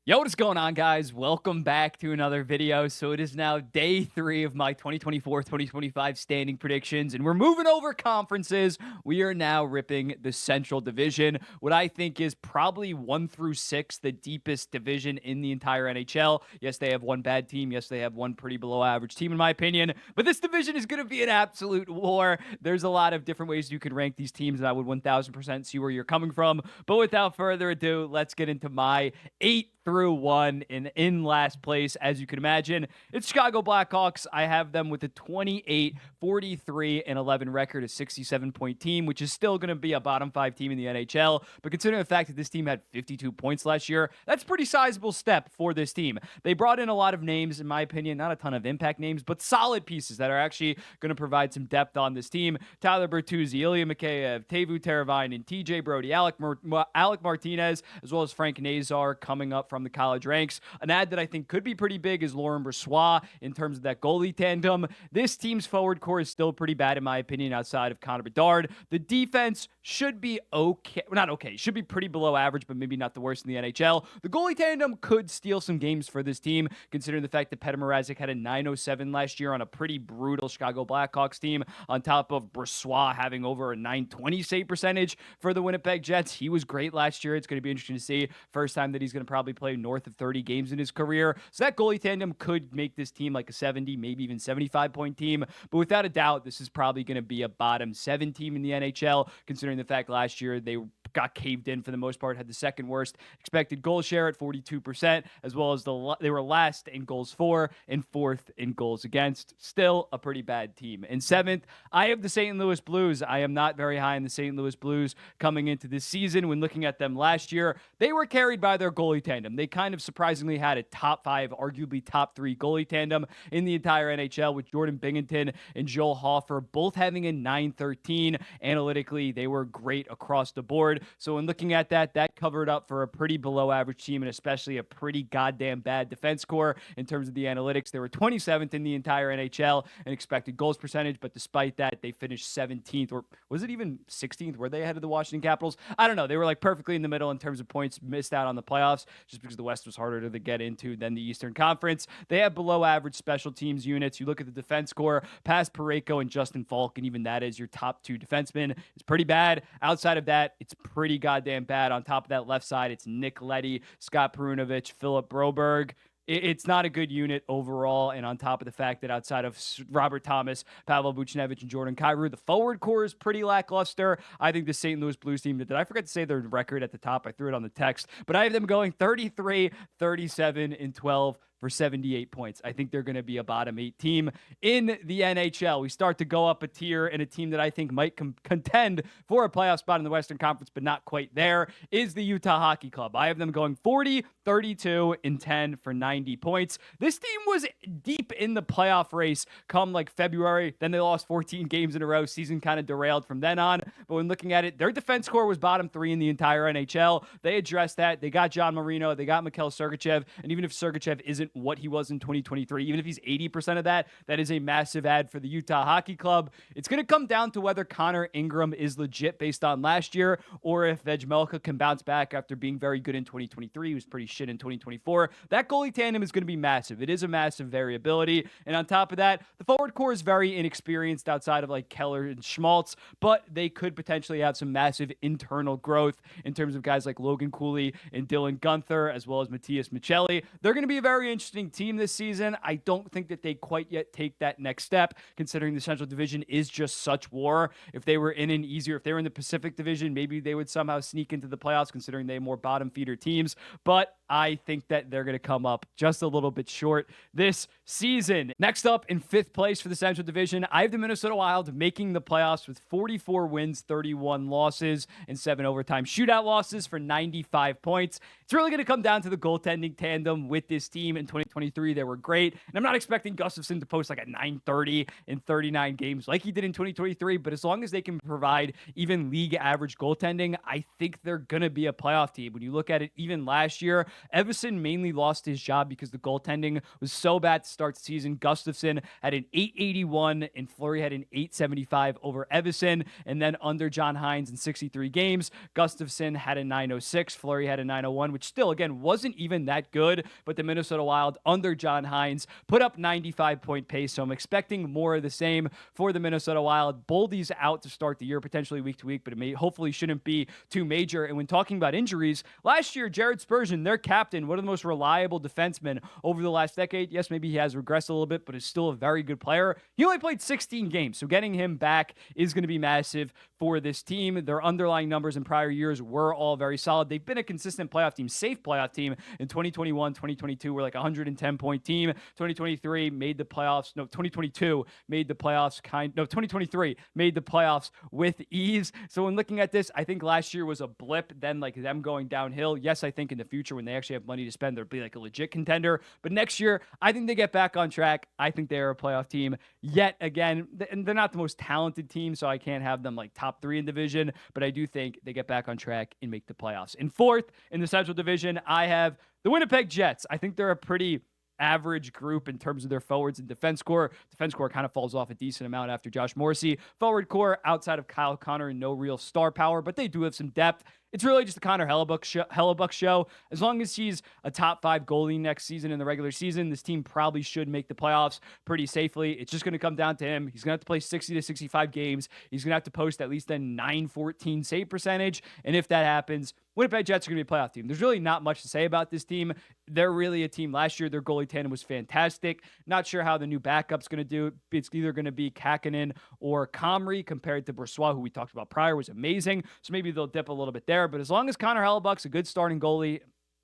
Yo, what is going on, guys? Welcome back to another video. So it is now day 3 of my 2024-2025 standing predictions, and we're moving over conferences. We are now ripping the Central Division, what I think is probably 1 through 6, the deepest division in the entire NHL. Yes, they have one bad team. Yes, they have one pretty below average team, in my opinion. But this division is going to be an absolute war. There's a lot of different ways you can rank these teams, and I would 1000% see where you're coming from. But without further ado, let's get into my 8 through 1 in last place. As you can imagine, it's Chicago Blackhawks. I have them with a 28-43-11 record, a 67-point team, which is still going to be a bottom 5 team in the NHL. But considering the fact that this team had 52 points last year, that's a pretty sizable step for this team. They brought in a lot of names, in my opinion, not a ton of impact names, but solid pieces that are actually going to provide some depth on this team. Tyler Bertuzzi, Ilya Mikheyev, Teuvo Teravainen, and TJ Brody, Alec Martinez, as well as Frank Nazar coming up from the college ranks. An ad that I think could be pretty big is Laurent Brossoit in terms of that goalie tandem. This team's forward core is still pretty bad, in my opinion, outside of Connor Bedard. The defense should be okay. Well, not okay. Should be pretty below average, but maybe not the worst in the NHL. The goalie tandem could steal some games for this team, considering the fact that Petr Mrazek had a 907 last year on a pretty brutal Chicago Blackhawks team, on top of Brossoit having over a 920 save percentage for the Winnipeg Jets. He was great last year. It's going to be interesting to see. First time that he's going to probably play north of 30 games in his career. So that goalie tandem could make this team like a 70, maybe even 75-point team. But without a doubt, this is probably going to be a bottom 7 team in the NHL, considering the fact last year they got caved in for the most part, had the second worst expected goal share at 42%, as well as they were last in goals for and fourth in goals against. Still a pretty bad team. In 7th, I have the St. Louis Blues. I am not very high in the St. Louis Blues coming into this season. When looking at them last year, they were carried by their goalie tandem. They kind of surprisingly had a top 5, arguably top 3 goalie tandem in the entire NHL, with Jordan Binghamton and Joel Hofer both having a 913. Analytically, they were great across the board. So when looking at that, that covered up for a pretty below average team, and especially a pretty goddamn bad defense core in terms of the analytics. They were 27th in the entire NHL in expected goals percentage, but despite that, they finished 17th, or was it even 16th? Were they ahead of the Washington Capitals? I don't know. They were like perfectly in the middle in terms of points, missed out on the playoffs just because the West was harder to get into than the Eastern Conference. They have below average special teams units. You look at the defense core, past Parayko and Justin Falk, and even that is your top 2 defensemen. It's pretty bad. Outside of that, it's pretty goddamn bad. On top of that left side, it's Nick Leddy, Scott Perunovich, Philip Broberg. It's not a good unit overall. And on top of the fact that outside of Robert Thomas, Pavel Buchnevich, and Jordan Kyrou, the forward core is pretty lackluster. I think the St. Louis Blues team, did I forget to say their record at the top? I threw it on the text, but I have them going 33, 37, and 12 for 78 points. I think they're going to be a bottom 8 team in the NHL. We start to go up a tier, and a team that I think might contend for a playoff spot in the Western Conference, but not quite there, is the Utah Hockey Club. I have them going 40, 32, and 10 for 90 points. This team was deep in the playoff race come like February. Then they lost 14 games in a row. Season kind of derailed from then on. But when looking at it, their defense core was bottom 3 in the entire NHL. They addressed that. They got John Marino. They got Mikhail Sergachev. And even if Sergachev isn't what he was in 2023, even if he's 80% of that, that is a massive add for the Utah Hockey Club. It's going to come down to whether Connor Ingram is legit based on last year, or if Vejmelka can bounce back after being very good in 2023. He was pretty shit in 2024. That goalie tandem is going to be massive. It is a massive variability. And on top of that, the forward core is very inexperienced outside of like Keller and Schmaltz, but they could potentially have some massive internal growth in terms of guys like Logan Cooley and Dylan Gunther, as well as Matthias Michelli. They're going to be a very interesting team this season. I don't think that they quite yet take that next step, considering the Central Division is just such war. If they were in the Pacific Division, maybe they would somehow sneak into the playoffs, considering they have more bottom feeder teams. But I think that they're going to come up just a little bit short this season. Next up, in 5th place for the Central Division, I have the Minnesota Wild making the playoffs with 44 wins, 31 losses, and 7 overtime shootout losses for 95 points. It's really going to come down to the goaltending tandem with this team. In 2023, they were great. And I'm not expecting Gustafsson to post like a 930 in 39 games like he did in 2023, but as long as they can provide even league average goaltending, I think they're going to be a playoff team. When you look at it, even last year, Evason mainly lost his job because the goaltending was so bad to start the season. Gustafsson had an 881 and Fleury had an 875 over Evason. And then under John Hines in 63 games, Gustafsson had a 906, Fleury had a 901, which still, again, wasn't even that good. But the Minnesota Wild under John Hines put up 95-point pace. So I'm expecting more of the same for the Minnesota Wild. Boldy's out to start the year, potentially week to week, but it hopefully shouldn't be too major. And when talking about injuries, last year, Jared Spurgeon, their captain, one of the most reliable defensemen over the last decade. Yes, maybe he has regressed a little bit, but is still a very good player. He only played 16 games, so getting him back is going to be massive for this team. Their underlying numbers in prior years were all very solid. They've been a consistent playoff team, safe playoff team in 2021, 2022. We're like a 110-point team. 2023 made the playoffs. No, 2022 made the playoffs 2023 made the playoffs with ease. So when looking at this, I think last year was a blip, then like them going downhill. Yes, I think in the future when they actually have money to spend, they'll be like a legit contender. But next year, I think they get back on track. I think they're a playoff team yet again. And they're not the most talented team, so I can't have them like top 3 in division, but I do think they get back on track and make the playoffs. In 4th in the Central Division, I have the Winnipeg Jets. I think they're a pretty average group in terms of their forwards and defense core. Defense core kind of falls off a decent amount after Josh Morrissey. Forward core outside of Kyle Connor, no real star power, but they do have some depth. It's really just a Connor Hellebuck show. As long as he's a top 5 goalie next season in the regular season, this team probably should make the playoffs pretty safely. It's just going to come down to him. He's going to have to play 60 to 65 games. He's going to have to post at least a .914 save percentage. And if that happens, Winnipeg Jets are going to be a playoff team. There's really not much to say about this team. They're really a team. Last year, their goalie tandem was fantastic. Not sure how the new backup's going to do. It's either going to be Kakkonen or Comrie compared to Brossoit, who we talked about prior, was amazing. So maybe they'll dip a little bit there. But as long as Connor Hellebuck's a good starting goalie,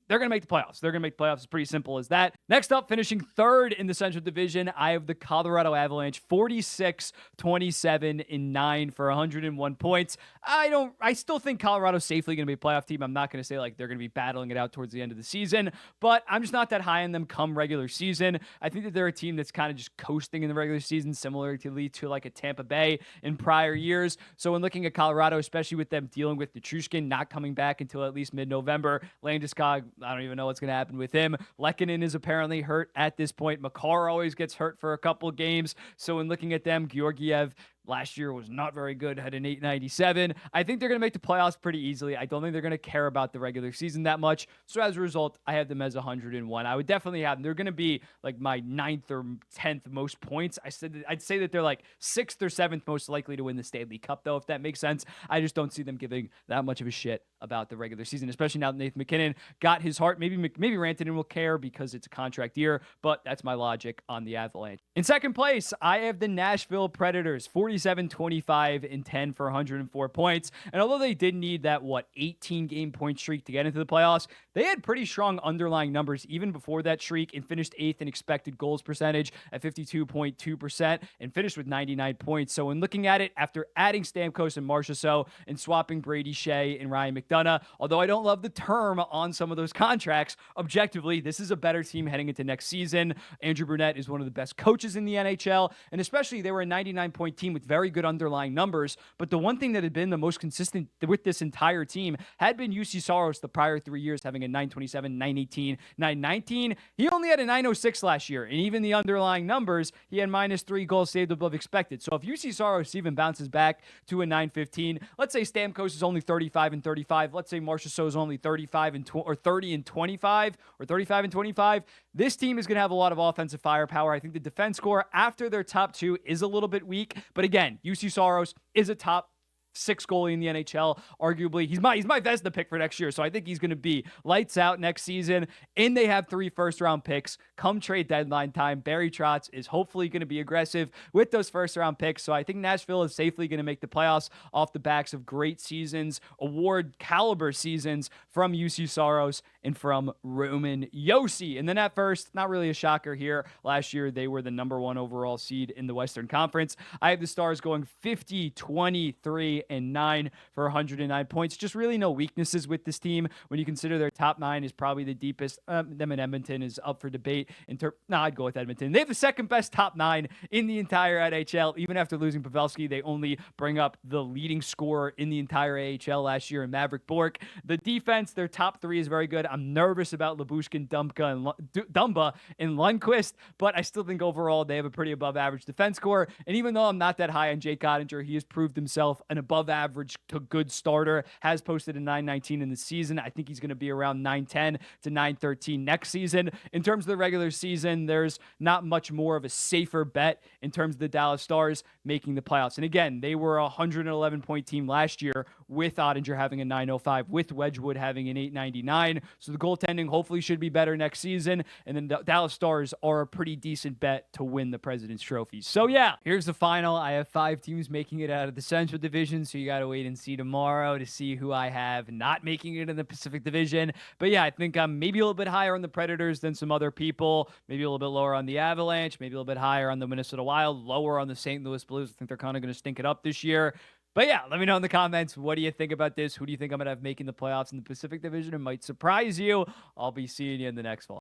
they're going to make the playoffs. They're going to make the playoffs. It's pretty simple as that. Next up, finishing 3rd in the Central Division, I have the Colorado Avalanche, 46, 27, and 9 for 101 points. I still think Colorado's safely going to be a playoff team. I'm not going to say like they're going to be battling it out towards the end of the season, but I'm just not that high on them come regular season. I think that they're a team that's kind of just coasting in the regular season, similar to like a Tampa Bay in prior years. So when looking at Colorado, especially with them dealing with Nichushkin not coming back until at least mid-November, Landeskog, I don't even know what's going to happen with him. Lehkonen is apparently hurt at this point. Makar always gets hurt for a couple games. So when looking at them, Georgiev last year was not very good, had an 897. I think they're going to make the playoffs pretty easily. I don't think they're going to care about the regular season that much. So as a result, I have them as 101. I would definitely have them. They're going to be like my 9th or 10th most points. I'd say that they're like 6th or 7th most likely to win the Stanley Cup, though, if that makes sense. I just don't see them giving that much of a shit about the regular season, especially now that Nathan MacKinnon got his heart. Maybe Rantanen will care because it's a contract year, but that's my logic on the Avalanche. In 2nd place, I have the Nashville Predators, 47, 25, and 10 for 104 points. And although they did need that, 18-game point streak to get into the playoffs, they had pretty strong underlying numbers even before that streak and finished 8th in expected goals percentage at 52.2% and finished with 99 points. So when looking at it, after adding Stamkos and Marchessault and swapping Brady Shea and Ryan McDonough, although I don't love the term on some of those contracts, objectively, this is a better team heading into next season. Andrew Brunette is one of the best coaches in the NHL, and especially they were a 99-point team with very good underlying numbers. But the one thing that had been the most consistent with this entire team had been UC Saros the prior 3 years, having a 927, 918, 919. He only had a 906 last year, and even the underlying numbers, he had -3 goals saved above expected. So if UC Saros even bounces back to a 915, let's say Stamkos is only 35 and 35, let's say Marchessault is only 35 and or 30 and 25 or 35 and 25, this team is going to have a lot of offensive firepower. I think the defense score after their top 2 is a little bit weak, but again, UC Saros is a top 6 goalie in the NHL. Arguably, he's my Vezina pick for next year. So I think he's going to be lights out next season. And they have 3 first-round picks come trade deadline time. Barry Trotz is hopefully going to be aggressive with those first-round picks. So I think Nashville is safely going to make the playoffs off the backs of great seasons, award caliber seasons from UC Saros and from Roman Josi. And then at first, not really a shocker here. Last year, they were the number 1 overall seed in the Western Conference. I have the Stars going 50, 23, 20-9 for 109 points. Just really no weaknesses with this team when you consider their top 9 is probably the deepest. Them and Edmonton is up for debate. I'd go with Edmonton. They have the second best top 9 in the entire NHL. Even after losing Pavelski, they only bring up the leading scorer in the entire AHL last year in Maverick Bourque. The defense, their top 3 is very good. I'm nervous about Lyubushkin, Dumba, and Lundqvist, but I still think overall they have a pretty above average defense core. And even though I'm not that high on Jake Ottinger, he has proved himself an above average to good starter, has posted a 919 in the season. I think he's going to be around 910 to 913 next season. In terms of the regular season, there's not much more of a safer bet in terms of the Dallas Stars making the playoffs. And again, they were a 111 point team last year with Ottinger having a 905, with Wedgwood having an 899. So the goaltending hopefully should be better next season. And then the Dallas Stars are a pretty decent bet to win the President's Trophy. So yeah, here's the final. I have 5 teams making it out of the Central Division. So you got to wait and see tomorrow to see who I have not making it in the Pacific Division. But yeah, I think I'm maybe a little bit higher on the Predators than some other people. Maybe a little bit lower on the Avalanche. Maybe a little bit higher on the Minnesota Wild. Lower on the St. Louis Blues. I think they're kind of going to stink it up this year. But yeah, let me know in the comments. What do you think about this? Who do you think I'm going to have making the playoffs in the Pacific Division? It might surprise you. I'll be seeing you in the next one.